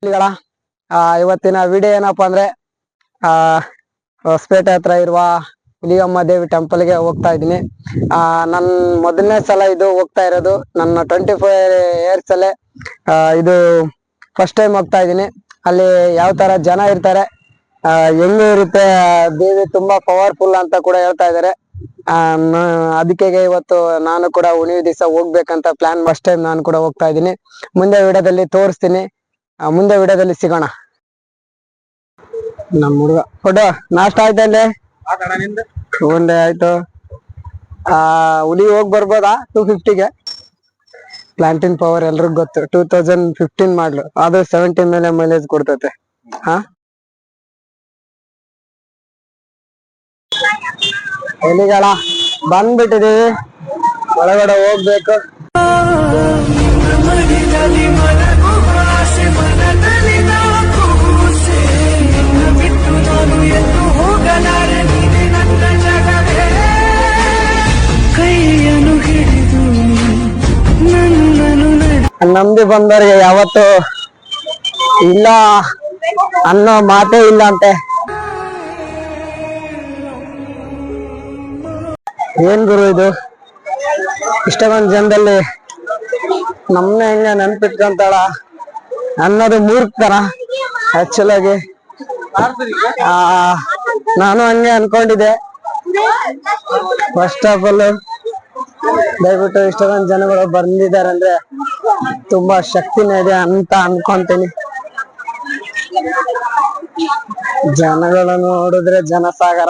ಇಲ್ಲಿಗಳ ಇವತ್ತಿನ ವಿಡಿಯೋ ಏನಪ್ಪಾ ಅಂದ್ರೆ ಹೊಸಪೇಟೆ ಹತ್ರ ಇರುವ ಹುಲಿಯಮ್ಮ ದೇವಿ ಟೆಂಪಲ್ ಗೆ ಹೋಗ್ತಾ ಇದ್ದೀನಿ. ನನ್ ಮೊದಲನೇ ಸಲ ಇದು ಹೋಗ್ತಾ ಇರೋದು. ನನ್ನ 25 years ಅಲ್ಲೇ ಇದು ಫಸ್ಟ್ ಟೈಮ್ ಹೋಗ್ತಾ ಇದ್ದೀನಿ. ಅಲ್ಲಿ ಯಾವ ತರ ಜನ ಇರ್ತಾರೆ, ಹೆಂಗೆ ಇರುತ್ತೆ, ದೇವಿ ತುಂಬಾ ಪವರ್ಫುಲ್ ಅಂತ ಕೂಡ ಹೇಳ್ತಾ ಇದಾರೆ. ಅದಕ್ಕೆ ಇವತ್ತು ನಾನು ಕೂಡ ಹುಣ್ಣಿಮೆ ದಿವಸ ಹೋಗ್ಬೇಕಂತ ಪ್ಲಾನ್. ಫಸ್ಟ್ ಟೈಮ್ ನಾನು ಕೂಡ ಹೋಗ್ತಾ ಇದ್ದೀನಿ. ಮುಂದೆ ವಿಡಿಯೋದಲ್ಲಿ ತೋರಿಸ್ತೀನಿ. ಮುಂದೆ ವಿಡಿಯೋದಲ್ಲಿ ಸಿಗೋಣ. ನಮ್ಮ ಹುಡುಗ ಫೋಟೋ ನಾಷ್ಟ ಆಯ್ತಾ? ಇಲ್ಲಿ ಒಂದೇ ಆಯ್ತು. ಹುಲಿ ಹೋಗಿ ಬರ್ಬೋದಾ? 250ಗೆ ಪ್ಲಾಂಟಿನ್ ಪವರ್ ಎಲ್ರಿಗೂ ಗೊತ್ತು. 2015 ಮಾಡ್ಲು, ಅದು 70 ಮೇಲೆ ಮೈಲೇಜ್ ಕೊಡ್ತೈತೆ. ಎಲಿಗಳ ಬಂದ್ಬಿಟ್ಟಿದೀವಿ, ಒಳಗಡೆ ಹೋಗ್ಬೇಕು. ನಂಬಿ ಬಂದವ್ರಿಗೆ ಯಾವತ್ತು ಇಲ್ಲ ಅನ್ನೋ ಮಾತೇ ಇಲ್ಲ ಅಂತೆ. ಏನ್ ಗುರು ಇದು, ಇಷ್ಟೊಂದ್ ಜನದಲ್ಲಿ ನಮ್ನೆ ಹೆಂಗ ನೆನ್ಪಿಟ್ಕೊಂತಾಳ ಅನ್ನೋದು ಮೂರ್ಖತರ. ಆಕ್ಚುಲ್ ಆಗಿ ನಾನು ಹಂಗೆ ಅನ್ಕೊಂಡಿದ್ದೆ. ಫಸ್ಟ್ ಆಫ್ ಆಲ್ ದಯವಿಟ್ಟು ಇಷ್ಟೊಂದ್ ಜನಗಳು ಬಂದಿದ್ದಾರೆ ಅಂದ್ರೆ ತುಂಬಾ ಶಕ್ತಿನೇ ಇದೆ ಅಂತ ಅನ್ಕೊಂತೀನಿ. ಜನಗಳನ್ನು ನೋಡಿದ್ರೆ ಜನಸಾಗರ.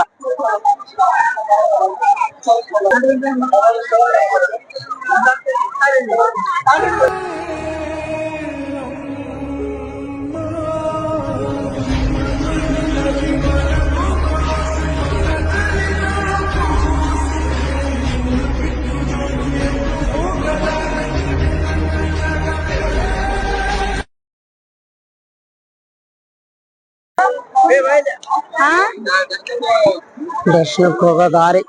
ದರ್ಶನಕ್ಕೆ ಹೋಗೋ ದಾರಿ.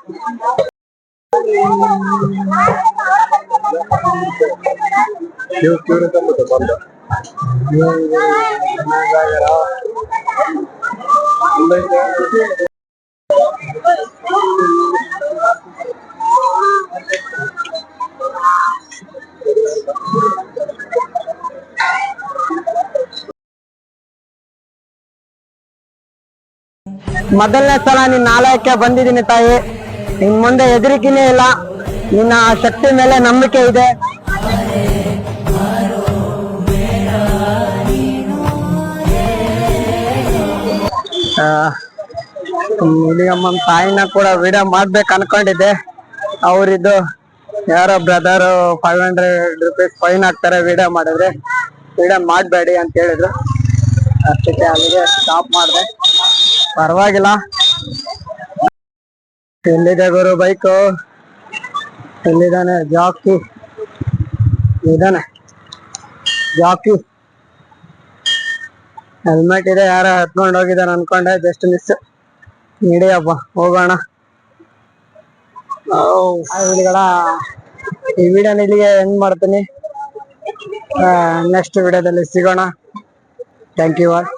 ಮೊದಲನೇ ಸಲ ನಿನ್ನ ಆಲಯಕ್ಕೆ ಬಂದಿದ್ದೀನಿ ತಾಯಿ. ನಿನ್ ಮುಂದೆ ಹೆದರಿಕೆನೇ ಇಲ್ಲ, ನಿನ್ನ ಶಕ್ತಿ ಮೇಲೆ ನಂಬಿಕೆ ಇದೆ. ಹುಲಿಯಮ್ಮನ ತಾಯಿನ ಕೂಡ ವಿಡಿಯೋ ಮಾಡ್ಬೇಕು ಅನ್ಕೊಂಡಿದ್ದೆ. ಅವ್ರಿದ್ದು ಯಾರೋ ಬ್ರದರ್ 500 rupees ಫೈನ್ ಹಾಕ್ತಾರೆ ವಿಡಿಯೋ ಮಾಡಿದ್ರೆ. ವಿಡಿಯೋ ಮಾಡಬೇಡಿ ಅಂತ ಹೇಳಿದ್ರು, ಅಷ್ಟಕ್ಕೆ ಅಲ್ಲಿಗೆ ಸ್ಟಾಪ್ ಮಾಡಿದೆ. ಪರವಾಗಿಲ್ಲ. ಎಲ್ಲಿದೆ ಗುರು ಬೈಕು? ಎಲ್ಲಿದ್ದಾನೆ ಜಾಕಿ? ಇದಾನೆ ಜಾಕಿ. ಹೆಲ್ಮೆಟ್ ಇದೆ, ಯಾರ ಹತ್ಕೊಂಡು ಹೋಗಿದಾರೆ ಅನ್ಕೊಂಡೆ, ಜಸ್ಟ್ ಮಿಸ್. ನಡಿಯಪ್ಪ ಹೋಗೋಣ. ಈ ವಿಡಿಯೋನ ಇಲ್ಲಿಗೆ ಎಂಡ್ ಮಾಡ್ತೀನಿ. ನೆಕ್ಸ್ಟ್ ವಿಡಿಯೋದಲ್ಲಿ ಸಿಗೋಣ. Thank you all.